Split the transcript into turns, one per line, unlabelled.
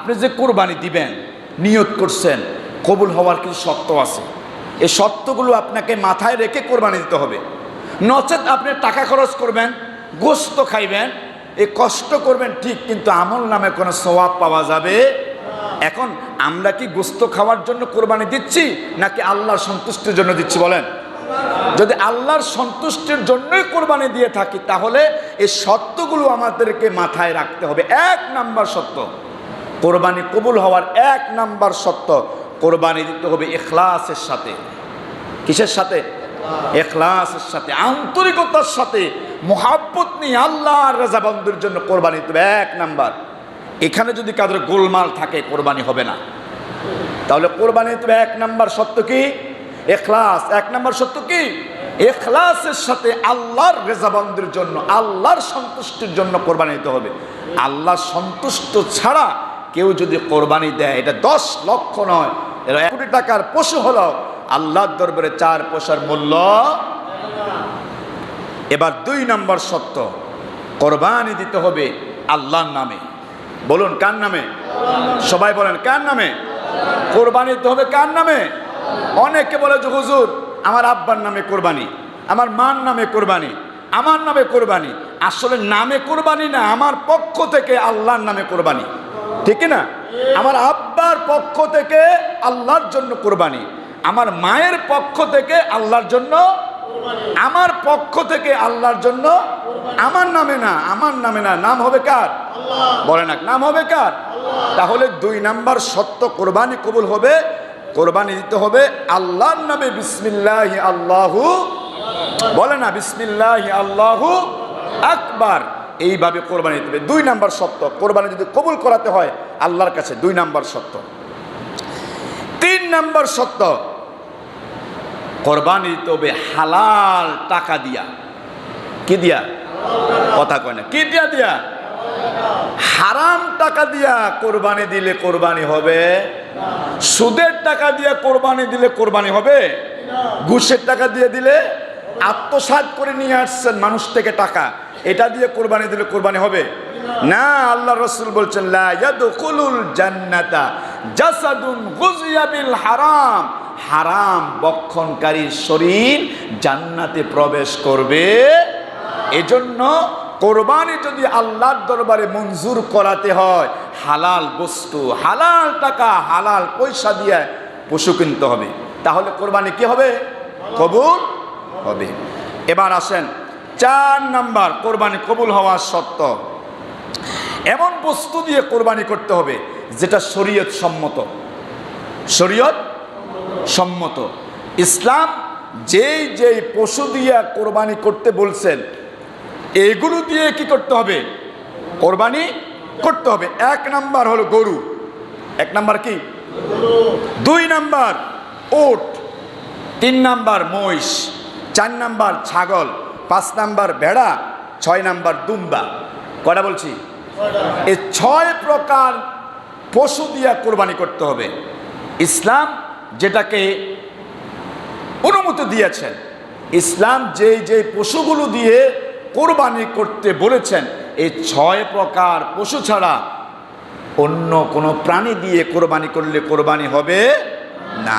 আপনি যে কোরবানি দিবেন নিয়ত করছেন, কবুল হওয়ার কিছু শর্ত আছে। এই শর্তগুলো আপনাকে মাথায় রেখে কোরবানি দিতে হবে। নচেত আপনি টাকা খরচ করবেন, গোশত খাইবেন, এই কষ্ট করবেন ঠিক, কিন্তু আমল নামে কোনো সওয়াব পাওয়া যাবে। এখন আমরা কি গোশত খাওয়ার জন্য কোরবানি দিচ্ছি নাকি আল্লাহর সন্তুষ্টির জন্য দিচ্ছি বলেন? যদি আল্লাহর সন্তুষ্টির জন্যই কোরবানি দিয়ে থাকি তাহলে এই শর্তগুলো আমাদেরকে মাথায় রাখতে হবে। 1 নাম্বার শর্ত, কোরবানি কবুল হওয়ার 1 নাম্বার শর্ত, কোরবানি দিতে হবে ইখলাসের সাথে। কিসের সাথে? ইখলাসের সাথে, আন্তরিকতার সাথে, মুহাব্বত নিয়ে আল্লাহর রাজাবন্দির জন্য কোরবানি দিতে হবে 1 নাম্বার। এখানে যদি কাদের গোলমাল থাকে কোরবানি হবে না। তাহলে কোরবানি দিতে হবে 1 নাম্বার শর্ত কি? ইখলাস। 1 নাম্বার শর্ত কি? ইখলাসের সাথে আল্লাহর রেজাবন্দির জন্য, আল্লাহর সন্তুষ্টির জন্য কোরবানি দিতে হবে। আল্লাহর সন্তুষ্ট ছাড়া কেউ যদি কোরবানি দেয়, এটা 10 লক্ষ নয়, এটা 1 কোটি টাকার পশু হলো আল্লাহর দরবারে 4 পয়সার মূল্য। এবার 2 নম্বর শর্ত, কোরবানি দিতে হবে আল্লাহর নামে। বলুন কার নামে? সবাই বলেন কার নামে? কোরবানি দিতে হবে কার নামে? অনেকে বলে যে হুজুর আমার আব্বার নামে কোরবানি, আমার মার নামে কোরবানি, আমার নামে কোরবানি। আসলে নামে কোরবানি না, আমার পক্ষ থেকে আল্লাহর নামে কোরবানি, ঠিক না? আমার আব্বার পক্ষ থেকে আল্লাহর জন্য কোরবানি, আমার মায়ের পক্ষ থেকে আল্লাহর জন্য, আমার পক্ষ থেকে আল্লাহর জন্য, আমার নামে না, আমার নামে না। নাম হবে কার? বলে না, নাম হবে কার? তাহলে 2 নাম্বার শর্ত কোরবানি কবুল হবে, কোরবানি দিতে হবে আল্লাহর নামে। বিসমিল্লাহি আল্লাহু, বলে না বিসমিল্লাহি আল্লাহু আকবার, এইভাবে কোরবানি দিতে হবে। 2 নাম্বার শর্ত, কোরবানি যদি কবুল করাতে হয় আল্লাহর কাছে, 2 নাম্বার শর্ত। 3 নাম্বার শর্ত, কোরবানি দিতে হবে হালাল টাকা দিয়া। কি দিয়া? কথা কয় না, কি দিয়া? দিয়া হারাম টাকা দিয়া কোরবানি দিলে কোরবানি হবে? সুদের টাকা দিয়ে কোরবানি দিলে কোরবানি হবে? ঘুষের টাকা দিয়ে দিলে, আত্মসাৎ করে নিয়ে আসছেন মানুষ থেকে টাকা, এটা দিয়ে কোরবানি দিলে কোরবানি হবে না। আল্লাহ রাসূল বলছেন লা ইয়াদখুলুল জান্নাতা জাসাদুন গুযিয়া বিল হারাম, হারাম বক্ষণকারীর শরীর জান্নাতে প্রবেশ করবে। এজন্য কোরবানি যদি আল্লাহর দরবারে মঞ্জুর করাতে হয়, হালাল বস্তু, হালাল টাকা, হালাল পয়সা দিয়ে পশু কিনতে হবে, তাহলে কোরবানি কি হবে? কবুল হবে। এবার আসেন 4 নাম্বার কোরবানি কবুল হওয়ার শর্ত, এমন বস্তু দিয়ে কোরবানি করতে হবে যেটা শরীয়ত সম্মত। শরীয়ত সম্মত। ইসলাম যেই যেই পশু দিয়ে কোরবানি করতে বলছেন এগুলো দিয়ে কি করতে হবে? কোরবানি করতে হবে। 1 নাম্বার হলো গরু। 1 নাম্বার কি? 2 নাম্বার উট, 3 নাম্বার মহিষ, 4 নাম্বার ছাগল, 5 নাম্বার ভেড়া, 6 নাম্বার দুম্বা। কয়টা বলছি? এই 6 প্রকার পশু দিয়ে কোরবানি করতে হবে। ইসলাম যেটাকে অনুমতি দিয়েছেন, ইসলাম যেই যেই পশুগুলো দিয়ে কোরবানি করতে বলেছেন, এই 6 প্রকার পশু ছাড়া অন্য কোনো প্রাণী দিয়ে কোরবানি করলে কোরবানি হবে না।